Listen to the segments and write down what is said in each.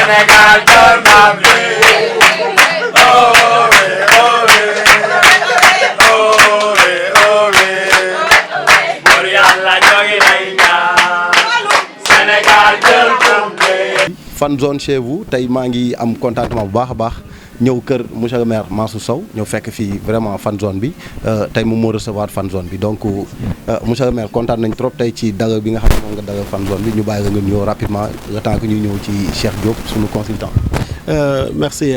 Sénégal jël ndam li owe owe owe owe Buur Yàlla ñoo ngi lay ñaan Sénégal jël ndam li fan zone chez vous tey maa ngi am contentement bu baax a baax ñëw kër monsieur le maire Mansour Sow ñëw fekk fii vraiment fan zone bi tey moom moo recevoir fan zone bi donc monsieur le maire kontaan nañ trop tey ci dalal bi nga xam ne moom nga dalal fan zone bi ñu bàyyi la nga ñëw rapidement le temps que ñuy ñëw ci Cheikh Diop suñu consultant. merci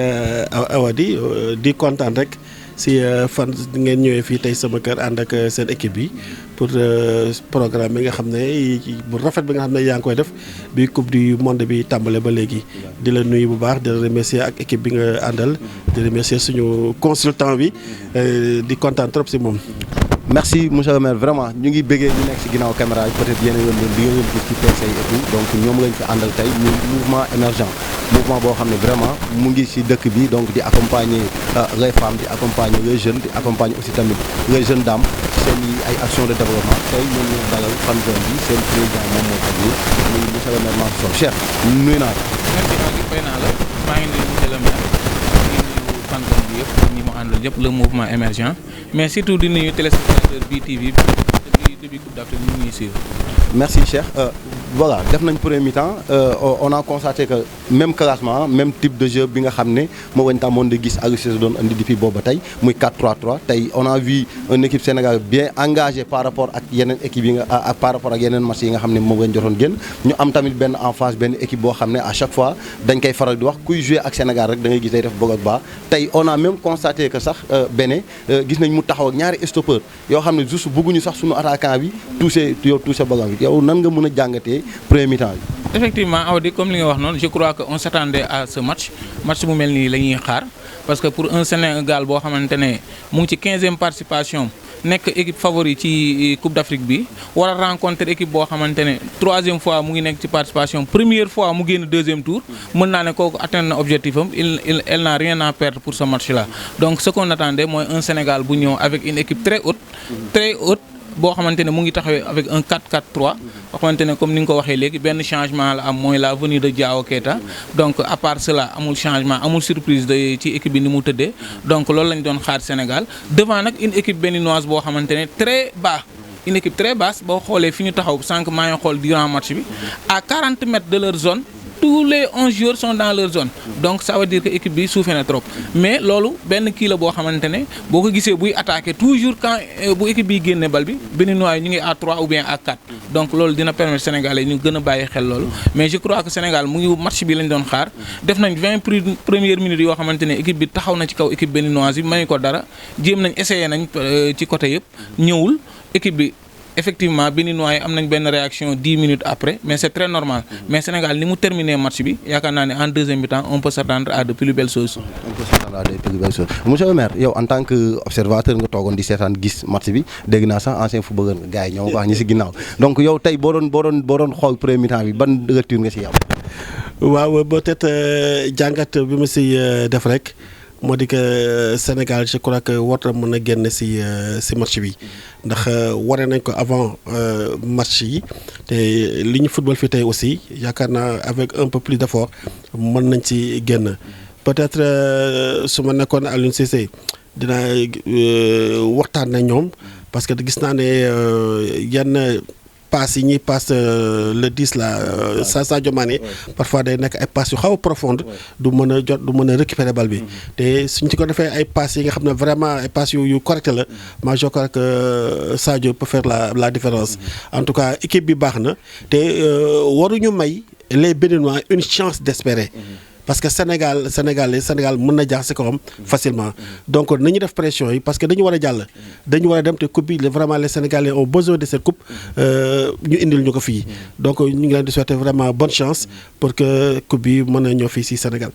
Awadi di kontaan rek si fan ngeen ñëwee fii tey sama kër ànd ak seen équipe bi pour programme bi nga xam ne bu rafet bi nga xam ne yaa ngi koy def bi coupe du monde bi tàmbale ba léegi di la nuyu bu baax di la remercier ak équipe bi nga àndal di remercier suñu consultant bi di kontaan trop si moom. merci monsieur le maire vraiment ñu ngi bëggee ñu nekk ci ginnaaw caméra yi peut-être yéen a yoon leen di ngeen gis ci PC yi et tout donc ñoom lañ fi àndal tey muy mouvement émergent mouvement boo xam ne vraiment mu ngi ci dëkk bi donc di accompagner les femmes di accompagner les jeunes di accompagner aussi tamit les jeunes dames seen ay actions de développement tey ñoom ñoo dalal fan zone bi seen président moom moo tax nii muy monsieur le maire Mansour Sow Cheikh nuyu naa la. merci Maguette fay naa la maa ngi nuyu monsieur le maire maa ngi nuyu fan zone bi yëpp ñi mu àndal yëpp le mouvement émergent mais surtout di nuyu téléspectateur BTV depuis Coupe d'Afrique ñu ngi suivre. merci Cheikh voilà def nañ premier mi-temps on a constaté que même classement même type de jeu bi nga xam ne moo wañ tàmmoon di gis Aliou Cissé doon andi depuis booba tey muy 4-3-3 tey on a vu une équipe Sénégal bien engagée par rapport ak yeneen équipe yi nga par rapport ak yeneen match yi nga xam ne moom lañ jotoon génn ñu am tamit benn en face benn équipe boo xam ne à chaque fois dañ koy faral di wax kuy jouer ak Sénégal rek da ngay gis day def bëgg ak baax tey on a même constaté que sax Bénin gis nañ mu taxaw ak ñaari stoppeur yoo xam ne juste bëgguñu sax suñu attaquant bi touché ballon bi yow nan nga mën a jàngatee premier mi-temps bi. effectivement Awadi comme li nga wax noonu je crois que on s'attendait à ce match bu mel nii la ñuy xaar parce que pour un Sénégal boo xamante ne mu ngi ci 15e participation nekk équipe favori ci Coupe d'Afrique bi war a rencontrer équipe boo xamante ne 3e fois mu ngi nekk ci participation première fois mu génn 2e tour mën naa ne kooku atteindre na objectif am elle n'a rien à perdre pour ce match là donc ce qu'on attendait mooy un Sénégal bu ñëw avec une équipe très haute boo xamante ne mu ngi taxawee avec un 4-4-3 boo xamante ne comme ni nga ko waxee léegi benn changement la am mooy la venue de Diao Keita donc à part cela amul changement amul surprise ci équipe bi ni mu tëddee donc loolu lañ doon xaar Sénégal devant nag une équipe béninoise boo xamante ne très bas une équipe très basse boo xoolee fi ñu taxaw sànq maa ngi xool durant match bi à 40 mètres de leur zone tous les 11 joueurs sont dans leur zone donc ça veut dire que équipe bi suufee na trop mais loolu benn kii la boo xamante ne boo ko gisee buy attaquer toujours quand bu équipe bi génne bal bi béninois yi ñu ngi à 3 ou bien à 4 donc loolu dina permettre Sénégalais ñu gën a bàyyi xel loolu mais je crois que Sénégal mu ngi match bi lañ doon xaar def nañ 20 premières minutes yoo xamante ne équipe bi taxaw na ci kaw équipe béninoise bi mayu ko dara jéem nañ essayé nañ ci côté yëpp ñëwul équipe bi effectivement béninois yi am nañ benn réaction 10 minutes après mais c'est très normal mais Sénégal ni mu terminé match bi yaakaar naa ne en deuxième mi-temps on peut s'attendre à de plus belles choses. on peut s'attendre à de plus belles choses monsieur le maire yow en tant que observateur nga toogoon di seetaan gis match bi dégg naa sax ancien footballeur nga gars yi ñoo wax ñi ci ginnaaw donc yow tey boo doon xool premier mi-temps bi ban lecture nga ci yow. waaw peut-être jàngat bi ma si def rek. moo di que Sénégal je crois que war na mën a génn ci match bi ndax waree nañ ko avant match yi te li ñu football fi tey aussi yaakaar naa avec un peu plus d'effort mën nañ ci génn peut-être su ma nekkoon Aliou Cissé dina waxtaan na ñoom parce que gis naa ne yenn passe yi ñuy passe le 10 là Sadio Mané parfois day nekk ay passe yu xaw a profonde du mën a récupérer bal bi te suñ ci ko defee ay passe yi nga xam ne vraiment ay passe yu correct la moi je crois que Sadio peut faire la différence en tout cas équipe bi baax na te waruñu may les Béninois une chance d'espérer parce que Sénégal mën na jaar ci kawam facilement donc nañu def pression yi parce que dañu war a jàll dañu war a dem te coupe bi vraiment les Sénégalais ont besoin de cette coupe ñu indil ñu ko fii donc ñu ngi leen di souhaiter vraiment bonne chance pour que coupe bi mën a ñëw fii ci Sénégal.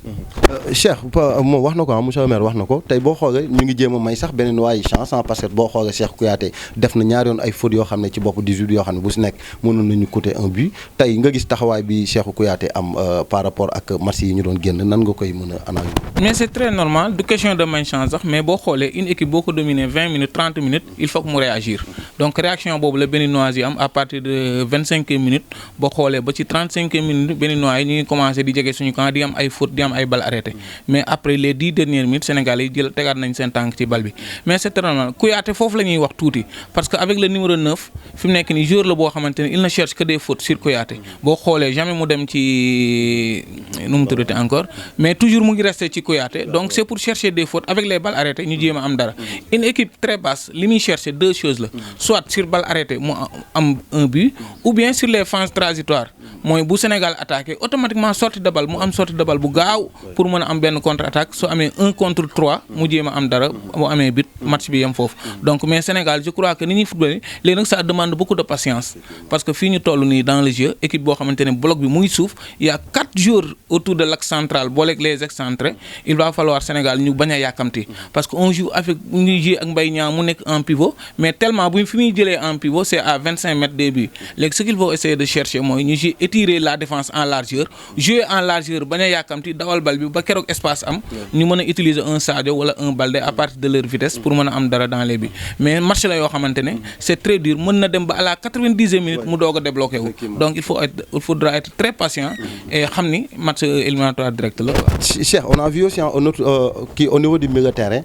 Cheikh moom wax na ko monsieur le maire wax na ko tey boo xoolee ñu ngi jéem a may sax beneen waaye chance parce que boo xoolee Cheikh Kouyaté def na ñaari yoon ay fautes yoo xam ne ci bopp 18 yoo xam ne bu ci nekk mënoon nañu coûter un but tey nga gis taxawaay bi Cheikh Kouyaté am par rapport ak match yi ñu doon génn nan nga koy mën a analyser. mais c'est très normal du question de malchance sax mais boo xoolee une équipe boo ko dominer 20 minutes 30 minutes il faut que mu réagir donc réaction boobu la béninois yi am à partir de 25 minutes boo xoolee ba ci 35 minutes béninois yi ñu ngi commencé di jege suñu camp di am ay fautes di am ay balles arrêtées mais après les 10 dernières minutes Sénégalais yi tegaat nañ seen tànk ci bal bi mais c'est très normal Kouyaté foofu la ñuy wax tuuti parce que avec le numéro 9 fi mu nekk nii joueur la boo xamante ne il ne cherche que des fautes sur Kouyaté boo xoolee jamais mu dem ci nu mu tuddati encore mais toujours mu ngi resté ci Kouyaté donc c'est pour chercher des fautes avec les balles arrêtées ñu jéem a am dara une équipe très basse li muy chercher deux choses la soit sur balle arrêtée mu am un but ou bien sur les phases transitoires mooy bu Sénégal attaqué automatiquement sortie de balle mu am sortie de balle bu gaaw pour mën a am benn contre attaque soo amee 1 contre 3 mu jéem a am dara mu amee but match bi yem foofu donc mais Sénégal je crois que ni ñuy football léegi nag ça demande beaucoup de patience parce que fii ñu toll nii dans le jeu équipe boo xamante ne bloc bi mu ngi suuf il y a 4 joueurs autour de l'axe central booleeg les excentrés il va falloir Sénégal ñu bañ a yàkkamti parce que on joue avec ñuy jouer ak Mbaye Niang mu nekk en pivot mais tellement bu fi muy jëlee en pivot c'est à 25 mètres des buts léegi ce qu'il faut essayer de chercher mooy ñu jouer étirer la défense en largeur jouer en largeur bañ a yàkkamti dawal bal bi ba keroog espace am ñu mën a utiliser un Sadio wala un Baldé à partir de leur vitesse pour mën a am dara dans les buts mais match la yoo xamante ne c'est très dur mën na dem ba à la 90e minute mu doog a débloqué wu donc il faudra être très patient et xam ni match éliminatoire direct la quoi. Cheikh on a vu aussi au niveau du milieu de terrain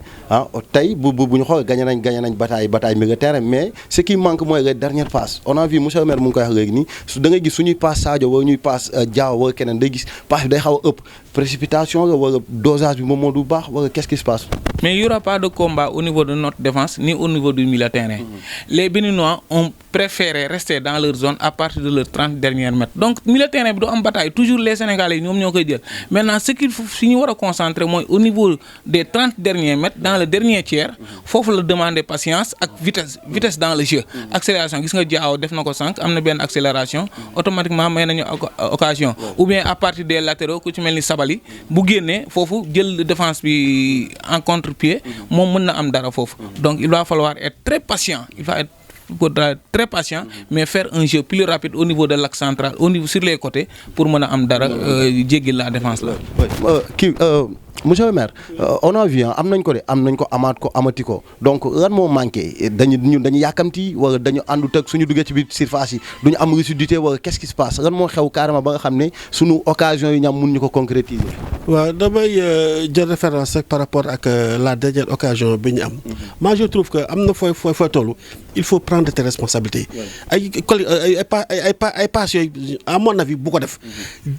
tey bu ñu xool gagné nañ bataille milieu de terrain mais ce qui manque mooy les dernières passes on a vu monsieur le maire mu ngi koy wax léegi nii da ngay gis suñuy passe Sadio wala ñuy passe Diao wala keneen day gis passe bi day xaw a ëpp précipitation la wala dosage bi moom moo du baax wala qu'est-ce qui se passe. mais il y aura pas de combat au niveau de notre défense ni au niveau du milieu de terrain. Les Béninois ont préféré rester dans leur zone à partir de leurs 30 derniers mètres donc milieu de terrain bi du am bataille toujours les Sénégalais yi ñoom ñoo koy jël maintenant ce qu'il faut si ñu war a concentrer mooy au niveau des 30 derniers mètres dans le dernier tiers foofu la demander patience ak vitesse dans le jeu. accélération gis nga Diao def na ko sànq am na benn accélération automatiquement may nañu occasion ou bien à partir des latéraux ku ci mel ni Sabali bu génnee foofu jël défense bi en contre-pied moom mën na am dara foofu donc il va falloir être très patient faudra être très patient mais faire un jeu plus rapide au niveau de l'axe central au niveau sur les côtés pour mën a am dara jéggi la défense la. monsieur le maire on a vu am nañ ko amaat ko amati ko donc lan moo manqué dañu yàkkamti wala dañu àndut ak suñu duggee ci biir surface yi duñu am lucidité wala qu'est-ce qui se passe lan moo xew carrément ba nga xam ne suñu occasion yi ñu am mun ñu ko concrétiser. waaw damay jël référence rek par rapport ak la dernière occasion bi ñu am. moi je trouve que am na fooy tollu il faut prendre tes responsabilités. ay passes yooyu à mon avis bu ko def.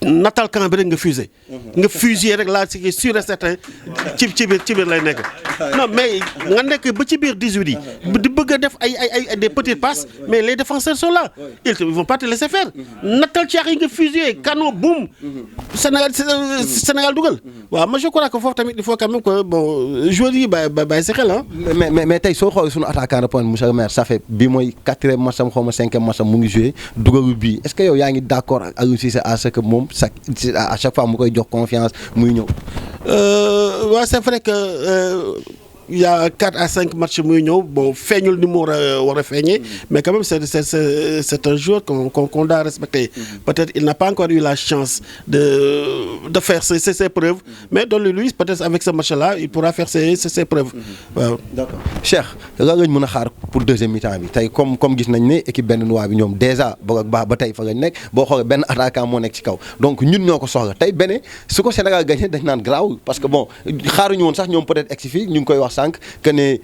natal camp bi rek nga fusiller rek là c'est sûr et certain ci biir lay nekk. non mais nga nekk ba ci biir 18 yi. di bëgg a def ay des petites passes mais les défenseurs sont là. ils vont pas te laisser faire. natal caax yi nga fusiller canon boum. Sénégal dugal. waaw mais je crois que foofu tamit il faut quand même que bon joueurs yi bàyyi si xel ah. mais tey soo xoolee suñu attaquant de pointe monsieur le maire ça fait bi mooy 4e match am xaw ma 5e match am mu ngi joué dugalu bii est-ce que yow yaa ngi d'accord ak Aliou Cissé à ce que moom à chaque fois mu koy jox confiance muy ñëw. waaw c'est vrai que il y a 4 à 5 matchs muy ñëw bon feeñul ni mu war a feeñee mais quand même c'est un joueur qu'on doit respecter. Peut-être il n'a pas encore eu la chance de faire ses preuves mais donne-lui peut-être avec ce match-là il pourra faire ses preuves. waaw d'accord Cheikh lan lañ mën a xaar pour deuxième mi-temps bi tey comme gis nañ ne équipe béninois bi ñoom déjà ba tey fa lañ nekk boo xoolee benn attaquant moo nekk ci kaw donc ñun ñoo ko soxla tey benn su ko Sénégal gagné dañ naan graaw parce que bon xaaruñu woon sax ñoom peut-être egsi fii ñu ngi koy wax que ne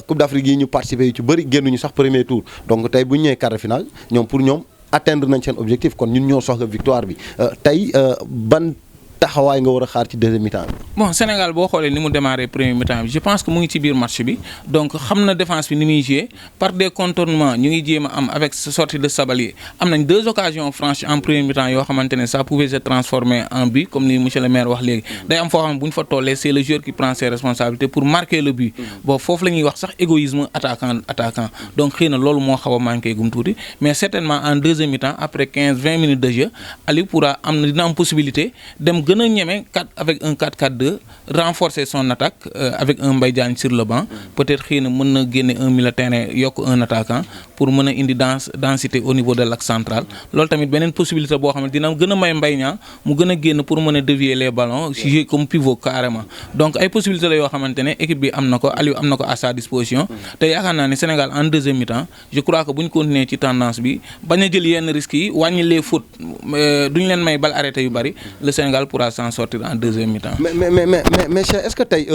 Coupe d'Afrique yi ñu participé yu ci bëri génnuñu sax premier tour donc tey bu ñu ñëwee quart de finale ñoom pour ñoom atteindre nañ seen objectif kon ñun ñoo soxla victoire bi tey ban taxawaay nga war a xaar ci deuxième mi-temps bi. bon Sénégal boo xoolee ni mu démarré premier mi-temps bi je pense que mu ngi ci biir match bi donc xam na défense bi ni muy jouer par des contournements ñu ngi jéem a am avec sa sortie de Sabali am nañ 2 occasions franches en premier mi-temps yoo xamante ne ça pouvait se transformer en but comme ni monsieur le maire wax léegi day am foo xam ne bu ñu fa tollee c'est le joueur qui prend ses responsabilités pour marquer le but bon foofu la ñuy wax sax égoïsme attaquant donc xëy na loolu moo xaw a manqué gum tuuti mais certainement en deuxième mi-temps après 15-20 minutes de jeu Aliou pourra dina am possibilité dem gën a ñeme avec un 4-4-2 renforcer son attaque avec un Mbaye Diagne sur le banc peut-être xëy na mën na génne un milieu de terrain yokk un attaquant pour mën a indi densité au niveau de l'axe central loolu tamit beneen possibilité boo xam ne dina gën a may Mbaye Niang mu gën a génn pour mën a dévier les ballons jouer comme pivot carrément donc ay possibilités la yoo xamante ne équipe bi am na ko Aliou am na ko à sa disposition te yaakaar naa ne Sénégal en deuxième mi-temps je crois que bu ñu continuer ci tendance bi bañ a jël yenn risques yi wàññi les fautes duñ leen may bal arrêté yu bari le Sénégal pourra s'en sortir en deuxième mi-temps. mais Cheikh, est-ce que tey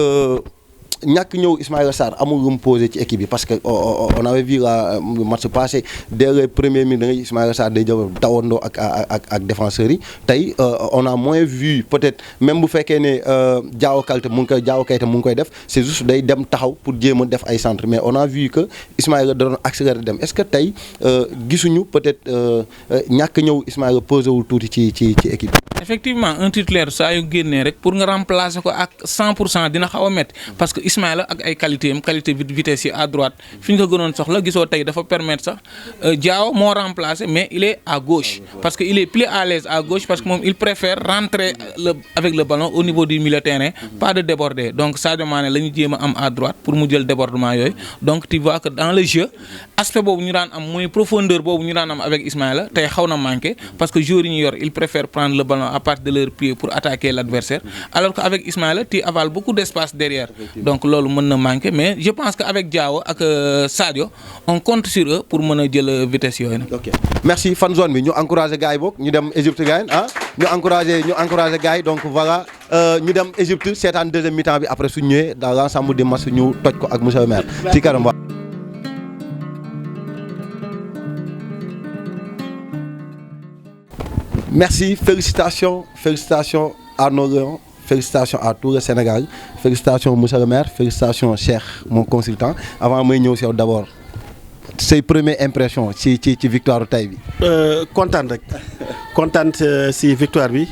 ñàkk ñëw Ismaïla Sarr amul lu mu posé ci équipe bi parce que on avait vu le match passé dès les premiers minutes da ngay Ismaïla Sarr day jël tawandoo ak défenseurs yi tey on a moins vu peut-être même bu fekkee ne Diao Keita mu ngi koy def c'est juste day dem taxaw pour jéem a def ay centre mais on a vu que Ismaïla da doon accélérer dem est-ce que tey gisuñu peut-être ñàkk ñëw Ismaïla posé wul tuuti ci équipe bi. Effectivement un titulaire saa yu génnee rek pour nga remplacer ko ak 100% dina xaw a métti parce que Ismaïla ak ay qualité vitesse yi à droite fi ñu ko gënoon soxla gisoo tey dafa permettre sax Diao moo remplacer mais il est à gauche parce que il est plus à l'aise à gauche parce que moom il préfère rentrer avec le ballon au niveau du milieu de terrain pas de déborder donc Sadio Mané la ñu jéem a am à droite pour mu jël débordement yooyu donc tu vois que dans le jeu aspect boobu ñu daan am mooy profondeur boobu ñu daan am avec Ismaïla tey xaw na manqué parce que joueurs yi ñu yor il préfère prendre le ballon à partir de leurs pieds pour attaquer l'adversaire alors qu'avec Ismaïla tu avales beaucoup d'espace derrière donc loolu mën na manquer mais je pense que avec Diao ak Sadio on compte sur eux pour mën a jël vitesse yooyu nag. ok merci fan zone bi ñu encourager gars yi boog ñu dem Égypte gars yi ñu encourager gars yi donc voilà ñu dem Égypte seetaan deuxième mi-temps bi après su ñëwee dans l'ensemble des matchs ñu toj ko ak monsieur le maire ci kanam. Merci, félicitations à nos Lions, félicitations à tout le Sénégal, félicitations monsieur le maire, félicitations Cheikh mon consultant avant may ñëw si yow d'abord say première impression ci victoire tey bi. kontaan rek kontaan si victoire bi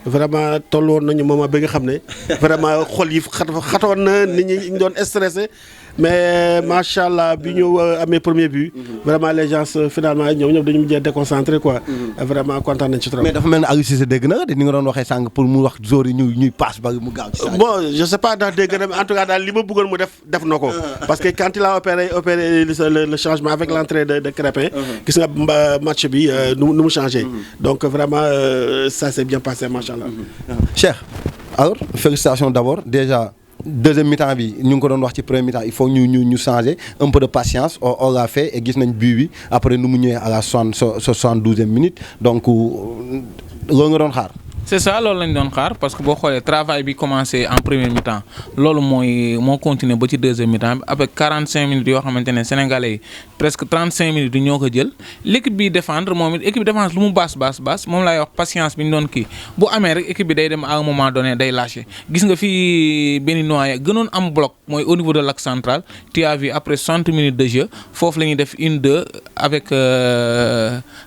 vraiment tolloon nañu moment bi nga xam ne vraiment xol yi xatoon na nit ñi ñu doon stressé mais macha allah bi ñu amee premier but vraiment les gens finalement ñoom dañu mujjee déconcentré quoi vraiment kontaan nañ ci trop. mais dafa mel ne Aliou Cissé dégg na ni nga doon waxee sànq pour mu wax joueurs yi ñuy passe ba mu gaaw ci saa. bon je sais pas ndax dégg na en tout cas daal li ma bëggoon mu def na ko parce que quand il a opéré le changement avec l'entrée de Crépin gis nga match bi nu mu changé donc vraiment ça s'est bien passé macha allah. Cheikh alors félicitations d'abord déjà. Deuxième mi-temps bi ñu ngi ko doon wax ci premier mi-temps il faut ñu changer un peu de patience on l'a fait et gis nañ but bi après nu mu ñëwee à la 72e minute donc loolu nga doon xaar. c'est ça loolu lañ doon xaar parce que boo xoolee travail bi commencé en premier mi-temps loolu moo continué ba ci deuxième mi-temps bi avec 45 minutes yoo xamante ne sénégalais yi presque 35 minutes yi ñoo ko jël l'équipe bi défendre moom it équipe défense lu mu baas moom laay wax patience bi ñu doon kii bu amee rek équipe bi day dem à un moment donné day lâcher gis nga fii Béninois gënoon am bloc mooy au niveau de l'axe central tu as vu après 60 minutes de jeu foofu la ñuy def 1-2 avec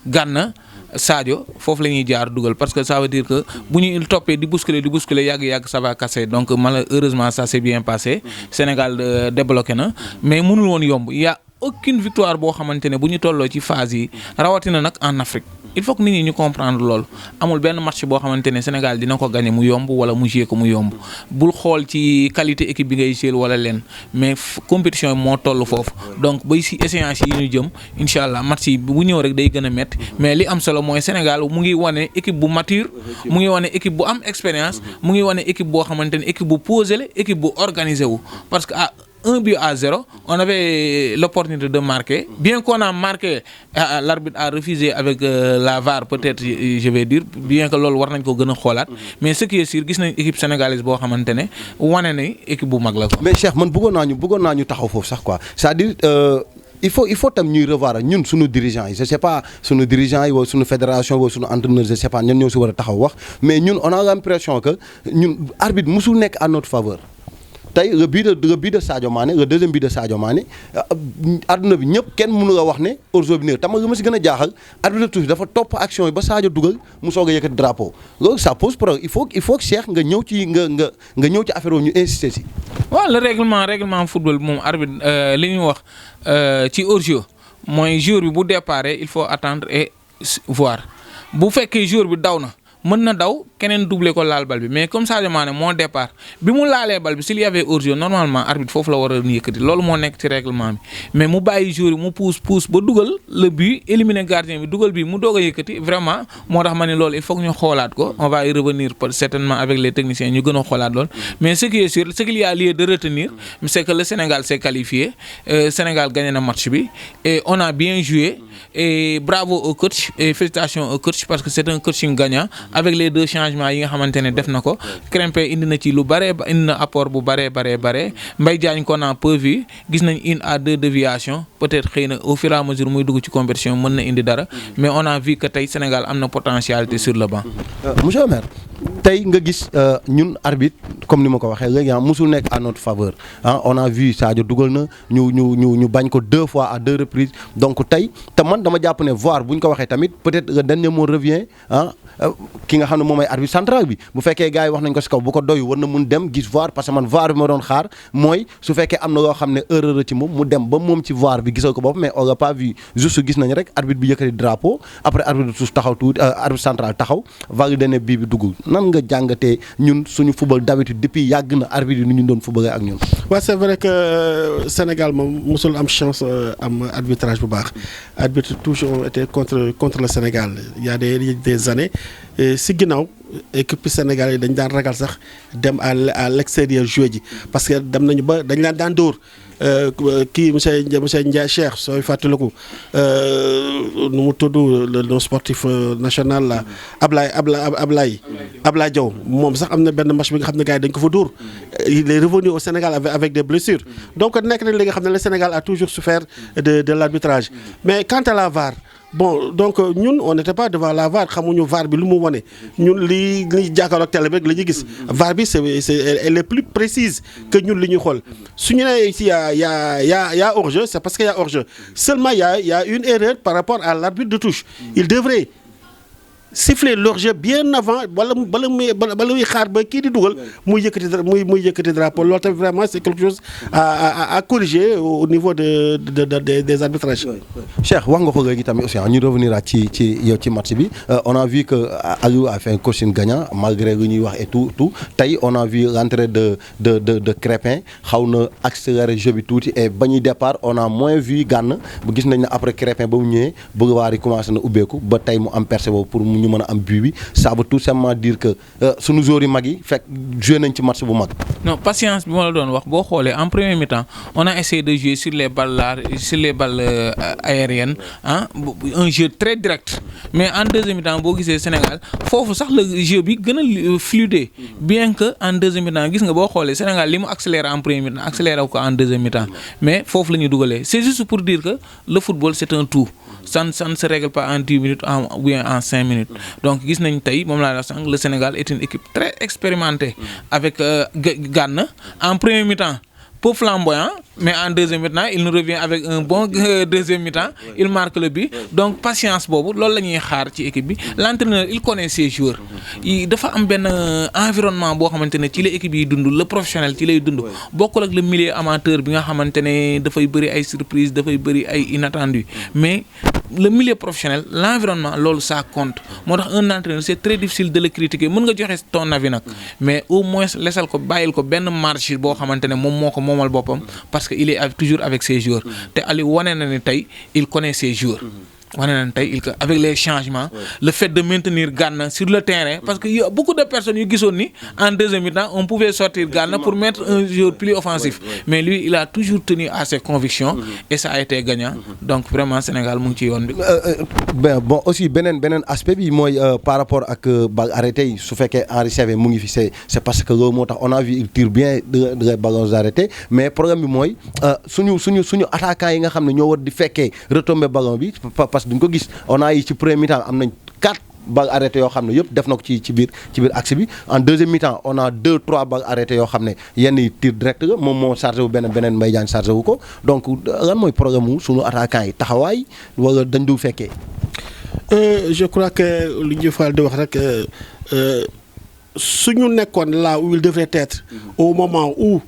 Gana Sadio foofu la ñuy jaar dugal parce que ça veut dire que bu ñu toppee di bousculer yàgg ça va casser donc malheureusement ça s'est bien passé Sénégal débloqué na mais mënul woon yomb y a aucune victoire boo xamante ne bu ñu tolloo ci phase yi rawatina nag en Afrique il faut que nit ñi ñu comprendre loolu amul benn match boo xamante ne Sénégal dina ko gagner mu yomb wala mu jouer ko mu yomb bul xool ci qualité équipe bi ngay jouer wala leen mais compétition moo toll foofu donc bay si échéance yi ñu jëm incha allah match yi bu ñëw rek day gën a métti mais li am solo mooy Sénégal mu ngi wane équipe bu mature mu ngi wane équipe bu am expérience mu ngi wane équipe boo xamante ne équipe bu posé la équipe bu organisé wu parce que 1-0, on avait l'opportunité de marquer. Bien qu'on a marqué, l'arbitre a refusé avec la VAR, peut-être, je vais dire, bien que l'on war nañ ko gën a xoolaat. Mais ce qui est sûr, gis nañ équipe sénégalaise boo xamante ne wane na équipe bu mag la ko. mais Cheikh man bëggoon naa ñu taxaw foofu sax quoi c'est-à-dire il faut tam ñuy revoir ñun suñu dirigeants yi je sais pas suñu dirigeants yi wala suñu fédération wala suñu entraîneur je sais pas ñan ñoo si war a taxaw wax mais ñun on a l'impression que ñun arbitre musul nekk à notre faveur. tey le but de Sadio Mané le deuxième but de Sadio Mané adduna bi ñëpp kenn mënu la wax ne hors-jeu bi tam li ma si gën a jaaxal arbitre touche dafa topp action yi ba Sadio dugal mu soog a yëkkati drapeau loolu ça pose problème il faut que Cheikh nga ñëw ci nga ñëw ci affaire ñu insister si. waaw le règlement football moom arbitre li ñuy wax ci hors-jeu mooy joueur bi bu départ il faut attendre et voir bu fekkee joueur bi daw na mën na daw keneen doublé ko laal bal bi mais comme Sadio Mané moo départ bi mu laalee bal bi s'il y avait hors-jeu normalement arbitre foofu la war a yëkkati loolu moo nekk ci règlement bi mais mu bàyyi joueur yi mu pousse ba dugal le but éliminer gardien bi dugal bi mu doog a yëkkati vraiment moo tax ma ne loolu il faut que ñu xoolaat ko on va y revenir certainement avec les techniciens ñu gën a xoolaat loolu mais ce qui est sûr ce qu'il y a lieu de retenir c'est que le Sénégal s'est qualifié Sénégal gagné na match bi et on a bien joué et bravo au coach et félicitations au coach parce que c'est un coaching gagnant avec les 2 changements yi nga xamante ne def na ko Krépin indi na ci lu bare indi na apport bu bare Mbaye Diagne qu'on a peu vu gis nañ 1 à 2 déviations peut-être xëy na au fur et à mesure muy dugg ci compétition mën na indi dara mais on a vu que tey Sénégal am na potentialité sur le banc. monsieur le maire tey nga gis ñun arbitre comme ni ma ko waxee léegi musul nekk à notre faveur on a vu Sadio dugal na ñu bañ ko 2 fois à 2 reprises donc tey te man dama jàpp ne VAR bu ñu ko waxee tamit peut-être le dernier mot revient ki nga xam ne moom ay arbitre central bi bu fekkee gars yi wax nañ ko si kaw bu ko doy war na mun dem gis VAR parce que man VAR bi ma doon xaar mooy su fekkee am na loo xam ne erreur la ci moom mu dem ba moom ci VAR bi gisal ko bopp mais on l'a pas vu juste gis nañ rek arbitre bi yëkkati drapeau après arbitre de touche taxaw tuuti arbitre central taxaw validé ne bii bi dugg nan nga jàngatee ñun suñu football d'habitude depuis yàgg na arbitre yi nu ñu doon footballé ak ñun. waaw c'est vrai que Sénégal moom mosul am chance am arbitrage bu baax arbitre toujours ont été contre le Sénégal il y a des années si ginnaaw équipe Sénégal yi dañ daan ragal sax dem à l'extérieur jouer ji parce que dem nañu ba dañ laan daan dóor kii monsieur Ndiaye Cheikh sooy fàttaliku nu mu tudd le sportif national la Ablaye Diaw moom sax am na benn match bi nga xam ne gars yi dañ ko fa dóor il est revenu au Sénégal avec des blessures donc nekk na li nga xam ne le Sénégal a toujours souffert de l'arbitrage mais quant à la VAR bon donc ñun on n'était pas devant la VAR xamuñu VAR bi lu mu wane ñun li jàkkaarloog télé bi rek la ñuy gis VAR bi c'est elle est plus précise que ñun li ñuy xool su ñu nee ici y a hors-jeu c'est parce qu'il y a hors-jeu seulement il y a une erreur par rapport à l'arbitre de touche il devrait siffler l'hors-jeu bien avant bala muy xaar ba kii di dugal muy yëkkati drapeau loolu tamit vraiment c'est quelque chose à corriger au niveau des arbitrages. Cheikh wax nga ko léegi tamit aussi ñu revenir ci yow ci match bi on a vu que Aliou a fait un coaching gagnant malgré lu ñuy wax et tout tey on a vu l'entrée de Krépin xaw na accélérer jeu bi tuuti et ba ñuy départ on a moins vu Gana bu gis nañ ne après Krépin ba mu ñëwee Boulevard yi commencé na ubbeeku ba tey mu am percé boobu pour ñu mën a am but bi ça veut tout simplement dire que sunu joueurs yi mag yi fekk joué nañ ci match bu mag. non patience bi ma la doon wax boo xoolee en premier mi-temps on a essayé de jouer sur les balles aériennes un jeu très direct mais en deuxième mi-temps boo gisee Sénégal foofu sax le jeu bi gën a fluide bien que en deuxième mi-temps gis nga boo xoolee Sénégal li mu accéléré en premier mi-temps accéléré ko en deuxième mi-temps mais foofu la ñu dugalee c'est juste pour dire que le football c'est un tout. Ça ne se règle pas en 10 minutes ou bien en 5 minutes donc gis nañ tey moom laa la sànq le Sénégal est une équipe très expérimentée avec Gana en premier mi-temps peu flamboyant mais en deuxième mi-temps il nous revient avec un bon deuxième mi-temps il marque le but donc patience boobu loolu la ñuy xaar ci équipe bi l'entraîneur il connaît ses joueurs yi dafa am benn environnement boo xamante ne ci la équipe yi dund le professionnel ci lay dund bokkul ak le milieu amateur bi nga xamante ne dafay bëri ay surprise dafay bëri ay inattendu mais le milieu professionnel l'environnement loolu ça compte moo tax un entraîneur c'est très difficile de le critiquer mën nga joxe ton avis nag mais au moins lesal ko bàyyil ko benn marge boo xamante ne moom moo ko moomal boppam parce que il est toujours avec ses joueurs te Aliou wane na ni tey il connaît ses joueurs wane na tey avec les changements le fait de maintenir Gana sur le terrain parce que y a beaucoup de personnes yu gisoon ni en deuxième mi-temps on pouvait sortir Gana pour mettre un joueur plus offensif mais lui il a toujours tenu à ses convictions et ça a été gagnant donc vraiment Sénégal mu ngi ci yoon bi. bon aussi beneen aspect bi mooy par rapport ak bal arrêté yi su fekkee Henri Saivet mu ngi fi c'est parce que loolu moo tax on a vu il tire bien de ballons arrêtés mais problème bi mooy suñu attaquants yi nga xam ne ñoo war di fekkee retomber ballon bi duñ ko gis on a yi ci premier mi-temps am nañ 4 balles arrêtées yoo xam ne yëpp def na ko ci biir axe bi en deuxième mi-temps on a 2-3 balles arrêtées yoo xam ne yenn yi tir direct la moom moo chargé wu beneen Mbaye Diagne chargé wu ko donc lan mooy problème wu suñu attaquants yi taxawaay wala dañ dul fekkee. je crois que lu ñu faral di wax rek suñu nekkoon là où il devrait être au moment où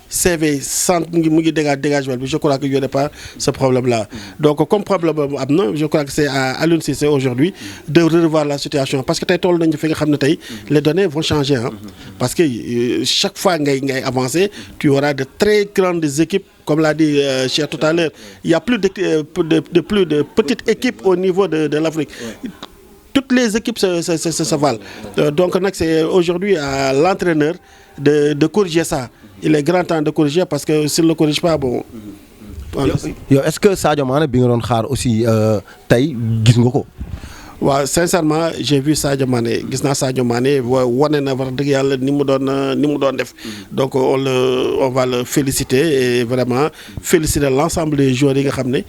CV centre mu ngi dégagement bi je crois que y aurait pas ce problème là. Donc comme problème am na je crois que c'est à Aliou Cissé aujourd'hui de revoir la situation parce que tey toll nañu fi nga xam ne tey les données vont changer hein. Parce que chaque fois ngay avancer tu auras de très grandes équipes. Comme l'a dit Cheikh tout à l'heure, il y a plus de petites équipes au niveau de l'Afrique. Toutes les équipes se valent. Donc c'est aujourd'hui à l'entraîneur de corriger ça. Il est grand temps de corriger parce que s'il ne le corrige pas, bon... Yo, est-ce que Sadio Mané bi nga doon xaar aussi tey gis nga ko? waaw sincèrement j'ai vu Sadio Mané gis naa Sadio Mané wane na wax dëgg yàlla ni mu doon def donc on va le féliciter et vraiment féliciter l'ensemble des joueurs yi nga xam ne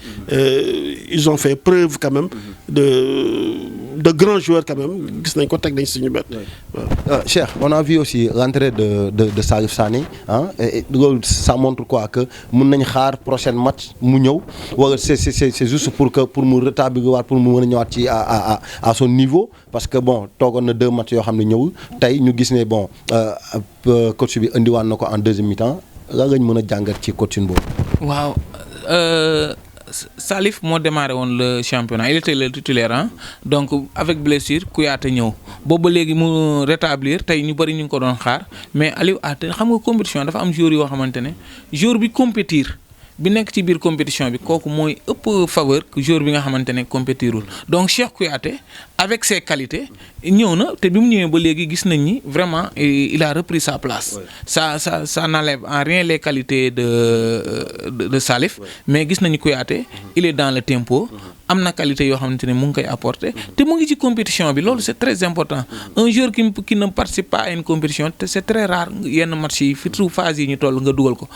ils ont fait preuve quand même de grands joueurs quand même gis nañ ko teg nañ suñu bët. Cheikh, on a vu aussi l'entrée de Salif Sané hein, et ça montre quoi que mën nañ xaar prochain match mu ñëw wala c'est juste pour mu rétablir pour mu mën a ñëwaat ci à son niveau parce que bon toogoon na 2 matchs yoo xam ne ñëwul tey ñu gis ne bon coach bi indiwaan na ko en deuxième mi-temps la nga mën a jàngat ci coach boobu. waaw Salif moo démarré woon le championnat il était le titulaire hein donc avec blessure Kouyaté ñëw boobu ba léegi mu rétablir tey ñu bëri ñu ngi ko doon xaar mais Aliou Até xam nga compétition dafa am joueur yoo xamante ne joueur bi compétir bi nekk ci biir compétition bi kooku mooy ëpp faveur que joueur bi nga xamante ne compétirul donc Cheikh Kouyaté avec ses qualités ñëw na te bi mu ñëwee ba léegi gis nañ ni vraiment il a repris sa place. Ça n'enlève en rien les qualités de Salif mais gis nañu Kouyaté il est dans le tempo am na qualité yoo xamante ne mu ngi koy apporter te mu ngi ci compétition bi loolu c'est très important un joueur qui ne participe pas à une compétition te c'est très rare yenn match yi surtout phase yi ñu toll nga dugal ko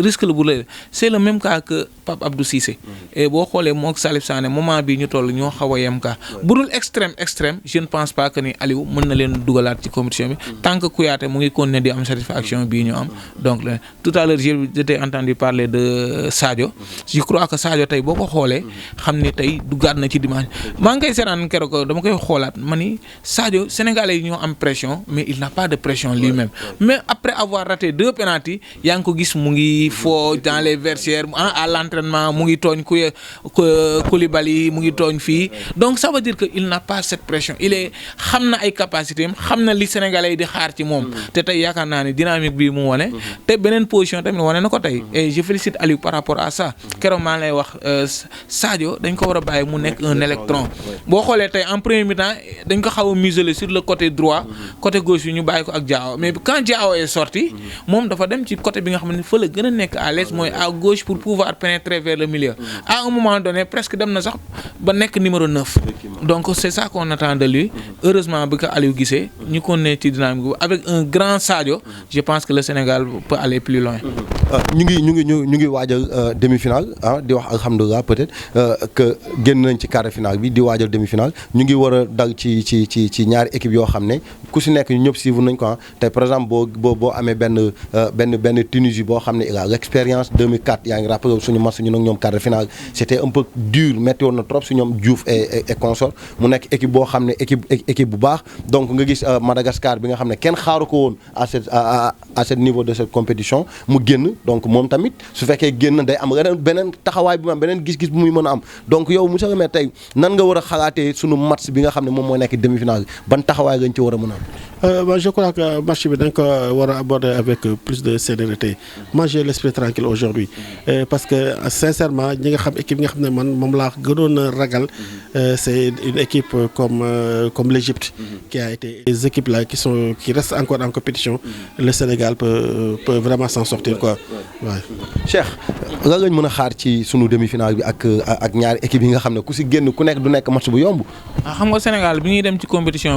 risque la bu lay c'est le même cas que Pape Abdou Cissé et boo xoolee mook Salif Sané moment bii ñu toll ñoo xaw a yem cas bu dul extrême je ne pense pas que ni Aliou mën na leen dugalaat ci compétition bi tant que Kouyaté mu ngi continuer di am satisfaction bii ñu am donc tout à l'heure j'étais entendu parler de Sadio je crois que Sadio tey boo ko xoolee xam ne tey duggaat na ci dimanche maa ngi koy seetaan keroog dama koy xoolaat ma ni Sadio Sénégalais yi ñoo am pression mais il n'a pas de pression lui-même mais après avoir raté 2 pénaltys yaa ngi ko gis mu ngi foo dans les vestiaires à l'entraînement mu ngi tooñ Koulibaly mu ngi tooñ fii donc ça veut dire que il n'a pas cette pression il est xam na ay capacités am xam na li Sénégalais yi di xaar ci moom te tey yaakaar naa ni dynamique bi mu wane te beneen position tamit wane na ko tey et je félicite Aliou par rapport à ça keroog maa lay wax Sadio dañ ko war a bàyyi mu nekk un électron boo xoolee tey en premier mi-temps dañ ko xaw a museler sur le côté droit côté gauche bi ñu bàyyi ko ak Diao mais quand Diao est sorti moom dafa dem ci côté bi nga xam ne fa la gën a nekk à l'aise mooy à gauche pour pouvoir pénétrer vers le milieu à un moment donné presque dem na sax ba nekk numéro 9 donc c'est ça qu'on attend de lui heureusement bi ko Aliou gisee ñu ko ne ci dynamique bu avec un grand Sadio je pense que le Sénégal peut aller plus loin. ñu ngi waajal demi-finale ah di wax alhamdulilah peut-être que génn nañ ci quart de finale bi di waajal demi-finale ñu ngi war a dal ci ñaari équipe yoo xam ne ku si nekk ñu ñëpp suivre nañ ko ah tey par exemple boo amee benn Tunisie boo xam ne il a l'expérience 2004 yaa ngi rappelé suñu match ñu nag ñoom quart de finale c'était un peu dur métti woon na trop si ñoom Diouf et consort mu nekk équipe boo xam ne équipe bu baax donc nga gis Madagascar bi nga xam ne kenn xaaru ko woon à ce niveau de cette compétition mu génn donc moom tamit su fekkee génn day am beneen taxawaay bi mu am beneen gis-gis bu muy mën a am donc yow monsieur le maire tey nan nga war a xalaatee sunu match bi nga xam ne moom moo nekk demi-finale ban taxawaay lañ ci war a mën a am. Je crois que match bi dañ ko war a aborder avec plus de sérénité moi j'ai l'esprit tranquille aujourd'hui parce que sincèrement ñi nga xam équipe nga xam ne man moom laa gënoon a ragal c'est une équipe comme l'Égypte qui a été les équipes là qui restent encore en compétition le Sénégal peut vraiment s'en sortir quoi waaw. Cheikh lan lañ mën a xaar ci sunu demi-finale bi ak ñaari équipe yi nga xam ne ku si génn ku nekk du nekk match bu yomb. xam nga Sénégal bi ñuy dem ci compétition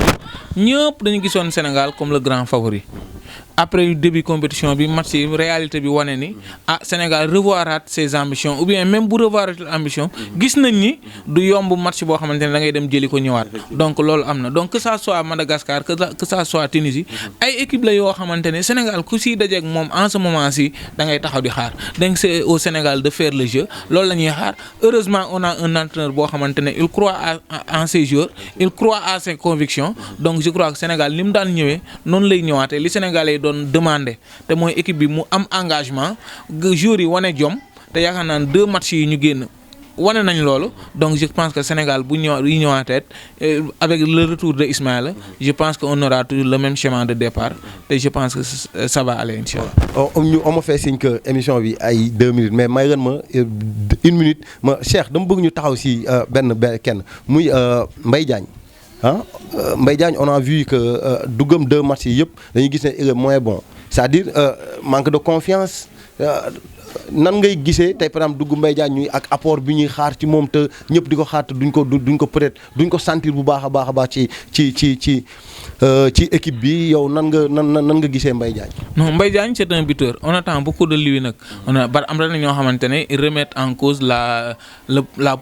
bi ñëpp dañu gisoon Sénégal comme le grand favori. Après début compétition bi match yi réalité bi wane ni Sénégal revoiraat ses ambitions ou bien même bu revoir ambition gis nañ ni du yomb match boo xamante ne da ngay dem jëli ko ñëwaat donc loolu am na donc que ça soit Madagascar que ça soit Tunisie ay équipe la yoo xamante ne Sénégal ku siy dajeek moom en ce moment ci da ngay taxaw di xaar donc c'est au Sénégal de faire le jeu loolu la ñuy xaar heureusement on a un entraîneur boo xamante ne il croit en ses joueurs il croit à ses convictions donc je crois que Sénégal ni mu daan ñëwee noonu lay ñëwaatee li Sénégalais doon demandé te mooy équipe bi mu am engagement joueurs yi wane jom te yaakaar naa ne 2 matchs yi ñu génn wane nañ loolu donc je pense que Sénégal bu ñëwaatee avec le retour de Ismaïla je pense que on aura toujours le même schéma de départ te je pense que ça va aller inchallah. on ma fait signe que émission bi ay 2 minutes mais may ren ma 1 minute ma Cheikh dama bëgg ñu taxaw si benn kenn muy Mbaye Diagne Mbaye Diagne on a vu que duggam 2 matchs yi yëpp dañuy gis ne il est moins bon c'est-à-dire manque de confiance. Nan ngay gisee tey par exemple dugg Mbaye Diagne ñuy ak apport bi ñuy xaar ci moom te ñëpp di ko xaar te duñ ko peut-être duñ ko sentir bu baax a baax ci équipe bi yow nan nga gisee Mbaye Diagne. Non, Mbaye Diagne c'est un buteur on attend beaucoup de lui nag am na ñoo xamante ne remettre en cause la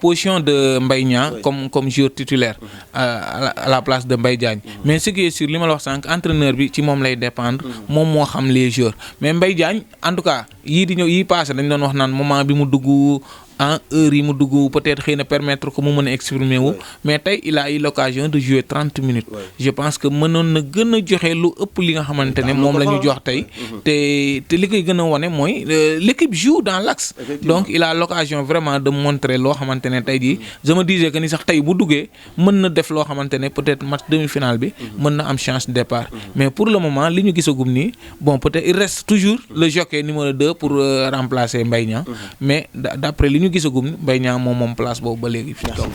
position de Mbaye Niang comme joueur titulaire à la place de Mbaye Diagne mais ce qui est sûr li ma la wax sànq entraîneur bi ci moom lay dépendre moom moo xam les joueurs mais Mbaye Diagne en tout cas yii passé dañ doon wax naan moment bi mu dugg heure yi mu dugg peut-être xëy na permettre ko mu mën a exprimer wu mais tey il a eu l'occasion de jouer 30 minutes je pense que mënoon na gën a joxe lu ëpp li nga xamante ne moom la ñu jox tey te li koy gën a wane mooy l'équipe joue dans l'axe donc il a l'occasion vraiment de montrer loo xamante ne tey jii je me disais que ni sax tey bu duggee mën na def loo xamante ne peut-être match demi-finale bi mën na am chance de départ mais pour le moment li ñu gisagum nii bon peut-être il reste toujours le jockey numéro 2 pour remplacer Mbaye Niang mais d'après li ñu gisagum Mbaye Niang moom place boobu ba léegi fi toog.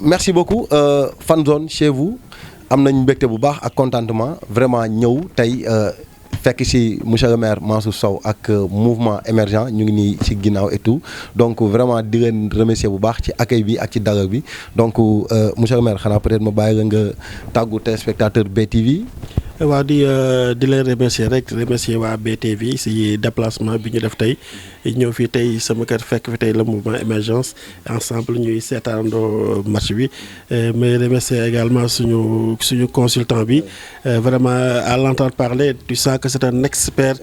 merci beaucoup Fan Zone chez vous am nañ mbégte bu baax ak contentement vraiment ñëw tey fekk ci monsieur le maire Mansour Sow ak mouvement émergent ñu ngi nii ci ginnaaw et tout donc vraiment di leen remercier bu baax ci accueil bi ak ci dalal bi donc monsieur le maire xanaa peut-être ma bàyyi la nga tàggu téléspectateur BTV. waaw di leen remercier waa BTV si déplacement bi ñu def tey ñëw fii tey sama kër fekk fi tey le mouvement émergence ensemble ñuy seetaandoo match bi mais remercier également suñu consultant bi vraiment à l'entendre parler tu sens que c'est un expert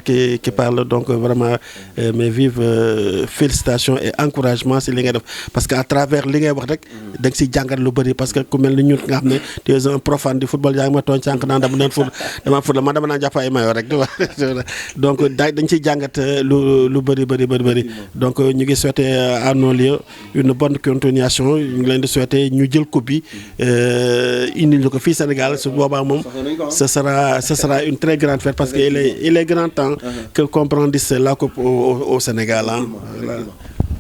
qui parle donc vraiment mes vives félicitations et encouragements si li ngay def parce que à travers li ngay wax rek da nga siy jàngat lu bëri parce que ku mel ni ñun nga xam ne tu es un profane du football yaa ngi ma tooñ sànq naan dama naan jàpp ay maillot rek donc dañ ciy jàngat lu bëri donc ñu ngi souhaiter à nos lieux une bonne continuation ñu ngi leen di souhaiter ñu jël coupe bi indi ñu ko fii Sénégal su boobaa moom ce sera une très grande fête parce que il est grand temps que qu'on brandisse la coupe au Sénégal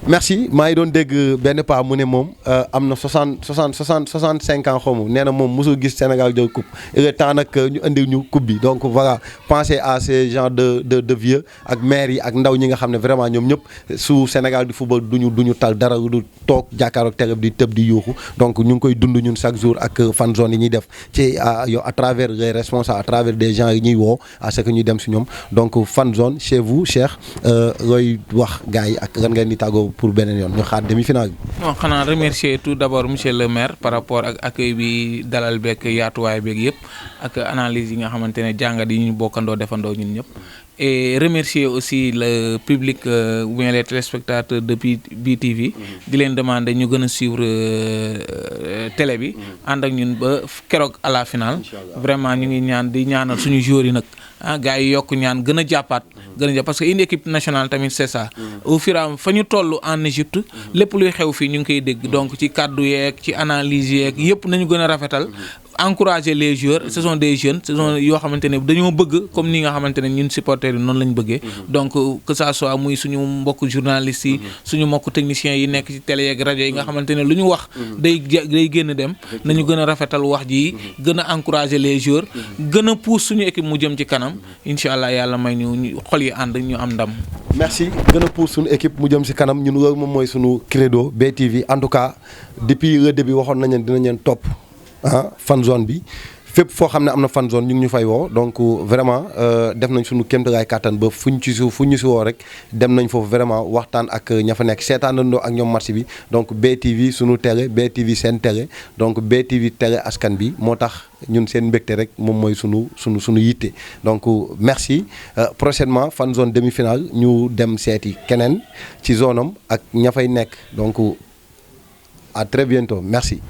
merci maa ngi doon dégg benn paa mu ne moom am na 65 ans xaw ma nee na moom mosul gis Sénégal jël coupe il est temps nag ñu indi ñu coupe bi donc voilà pensez à ces gens de vieux ak maires yi ak ndaw ñi nga xam ne vraiment ñoom ñëpp su Sénégal di football duñu tal dara du toog jàkkaaroog télé di tëb di yuuxu donc ñu ngi koy dund ñun chaque jour ak fan zone yi ñuy def ci yow à travers les responsables à travers des gens yi ñuy woo à ce que ñuy dem si ñoom donc fan zone chez vous Cheikh looy wax gars yi ak lan ngeen di tàggoo pour beneen yoon ñu xaar demi-finale bi. non xanaa remercier tout d'abord monsieur le maire par rapport ak accueil bi dalal beeg yaatuwaay beeg yëpp ak analyse yi nga xamante ne jàngat yi ñu bokkandoo defandoo ñun ñëpp. Et remercier aussi le public ou bien les téléspectateurs de BTV di leen demander ñu gën a suivre télé bi ànd ak ñun ba keroog à la finale vraiment ñu ngi ñaanal suñu joueurs yi nag gars yi yokk ñaan gën a jàppaat parce que une équipe nationale tamit c'est ça au fur et à mesure fa ñu toll en Égypte lépp luy xew fii ñu ngi koy dégg donc ci kaddu yeeg ci analyse yeeg yëpp nañu gën a rafetal encourager les joueurs ce sont des jeunes ce sont yoo xamante ne dañoo bëgg comme ni nga xamante ne ñun supporters yi noonu lañ bëggee donc que ça soit muy suñu mbokk journalistes yi suñu mbokk techniciens yi nekk ci télé yeeg rajo yi nga xamante ne lu ñu wax day génn dem nañu gën a rafetal wax ji gën a encourager les joueurs gën a pousse suñu équipe mu jëm ci kanam incha allah yàlla may ñu xol yi ànd ñu am ndam. merci gën a pousse suñu équipe mu jëm ci kanam ñun loolu moom mooy suñu credo BTV en tout cas depuis le début waxoon nañ leen dinañ leen topp fan zone bi fépp foo xam ne am na fan zone ñu ngi ñu fay woo donc vraiment def nañ suñu kéemtalaay kàttan ba fu ñu si woo rek dem nañ foofu vraiment waxtaan ak ña fa nekk seetaanandoo ak ñoom match bi donc BTV suñu télé BTV seen télé donc BTV télé askan bi moo tax ñun seen mbégte rek moom mooy suñu yitte donc merci prochainement fan zone demi-finale ñu dem seeti keneen ci zone am ak ña fay nekk donc à très bientôt merci.